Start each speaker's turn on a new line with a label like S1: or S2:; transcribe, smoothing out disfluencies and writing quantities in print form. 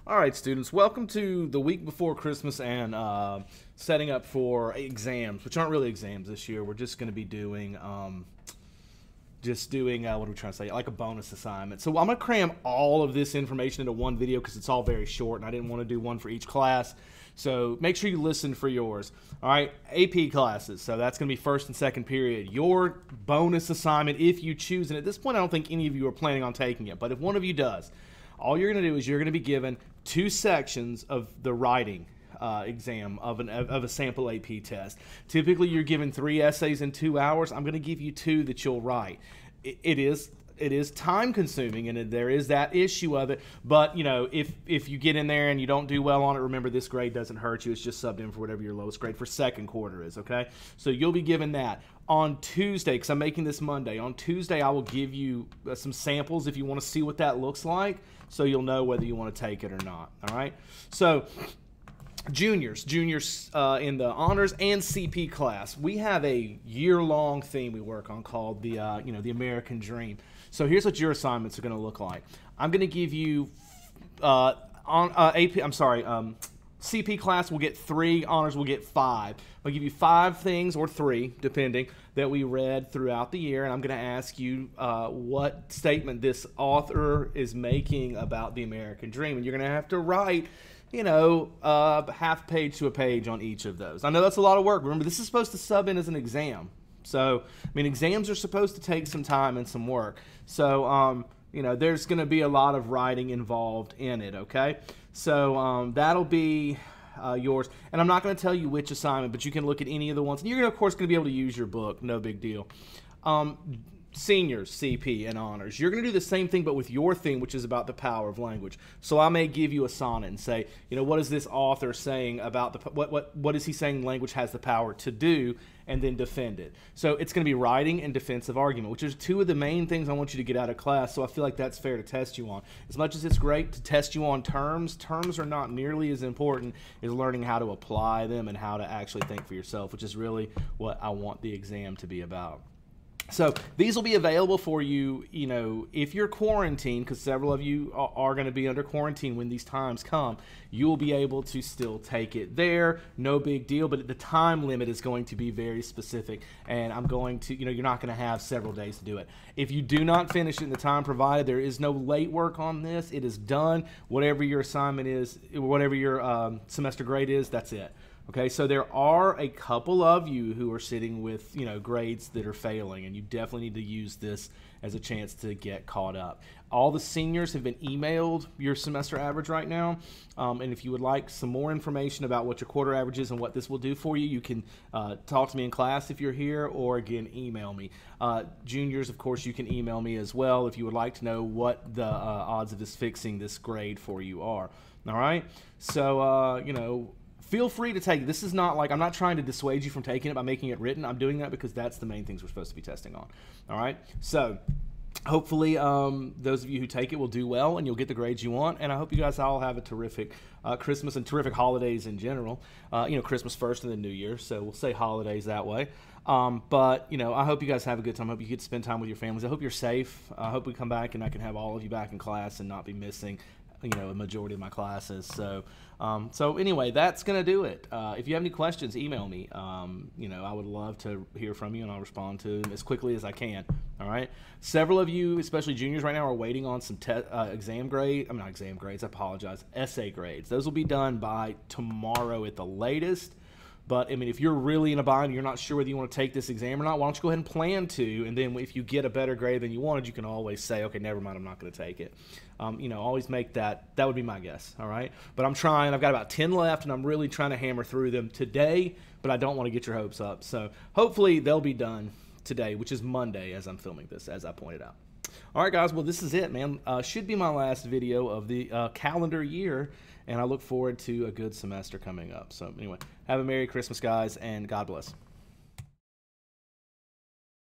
S1: All right, students, welcome to the week before Christmas and setting up for exams, which aren't really exams this year. We're just going to be doing, what are we trying to say, like a bonus assignment. So I'm going to cram all of this information into one video because it's all very short, and I didn't want to do one for each class. So make sure you listen for yours. All right, AP classes. So that's going to be first and second period. Your bonus assignment, if you choose, and at this point I don't think any of you are planning on taking it, but if one of you does, all you're going to do is you're going to be given 2 sections of the writing exam of a sample AP test. Typically, you're given 3 essays in 2 hours. I'm going to give you 2 that you'll write. It is time consuming, and there is that issue of it. But you know, if you get in there and you don't do well on it, remember this grade doesn't hurt you. It's just subbed in for whatever your lowest grade for second quarter is. Okay, so you'll be given that on Tuesday, because I'm making this Monday. On Tuesday, I will give you some samples if you want to see what that looks like, so you'll know whether you want to take it or not. All right, so juniors in the honors and CP class, we have a year-long theme we work on called the the American Dream. So here's what your assignments are going to look like. I'm going to give you CP class will get 3, honors will get 5. I'll give you 5 things, or 3, depending, that we read throughout the year, and I'm going to ask you what statement this author is making about the American Dream, and you're going to have to write, half page to a page on each of those. I know that's a lot of work. Remember, this is supposed to sub in as an exam. So, I mean, exams are supposed to take some time and some work. So, there's going to be a lot of writing involved in it, okay? So, that'll be yours. And I'm not going to tell you which assignment, but you can look at any of the ones. And you're, of course, going to be able to use your book. No big deal. Seniors, CP, and honors, you're going to do the same thing, but with your theme, which is about the power of language. So I may give you a sonnet and say, what is this author saying about what is he saying language has the power to do, and then defend it. So it's going to be writing and defensive argument, which is 2 of the main things I want you to get out of class. So I feel like that's fair to test you on. As much as it's great to test you on terms are not nearly as important as learning how to apply them and how to actually think for yourself, which is really what I want the exam to be about. So these will be available for you, if you're quarantined, because several of you are going to be under quarantine when these times come. You'll be able to still take it there, no big deal, but the time limit is going to be very specific, and I'm going to, you're not going to have several days to do it. If you do not finish it in the time provided, there is no late work on this. It is done. Whatever your assignment is, whatever your semester grade is, that's it. Okay, so there are a couple of you who are sitting with, grades that are failing, and you definitely need to use this as a chance to get caught up. All the seniors have been emailed your semester average right now, and if you would like some more information about what your quarter average is and what this will do for you, you can talk to me in class if you're here, or again, email me. Juniors, of course, you can email me as well if you would like to know what the odds of this fixing this grade for you are. All right, so, feel free to take it. This is not like, I'm not trying to dissuade you from taking it by making it written. I'm doing that because that's the main things we're supposed to be testing on. All right? So hopefully those of you who take it will do well and you'll get the grades you want. And I hope you guys all have a terrific Christmas and terrific holidays in general. Christmas first and then New Year. So we'll say holidays that way. But I hope you guys have a good time. I hope you get to spend time with your families. I hope you're safe. I hope we come back and I can have all of you back in class and not be missing a majority of my classes. So anyway, that's gonna do it. If you have any questions, email me. I would love to hear from you, and I'll respond to them as quickly as I can. All right. Several of you, especially juniors right now, are waiting on some essay grades. Those will be done by tomorrow at the latest. But, if you're really in a bind and you're not sure whether you want to take this exam or not, why don't you go ahead and plan to, and then if you get a better grade than you wanted, you can always say, okay, never mind, I'm not going to take it. Always make that would be my guess, all right? But I'm trying. I've got about 10 left, and I'm really trying to hammer through them today, but I don't want to get your hopes up. So hopefully they'll be done today, which is Monday as I'm filming this, as I pointed out. All right, guys, well, this is it, man. Should be my last video of the calendar year, and I look forward to a good semester coming up. So anyway, have a Merry Christmas, guys, and God bless.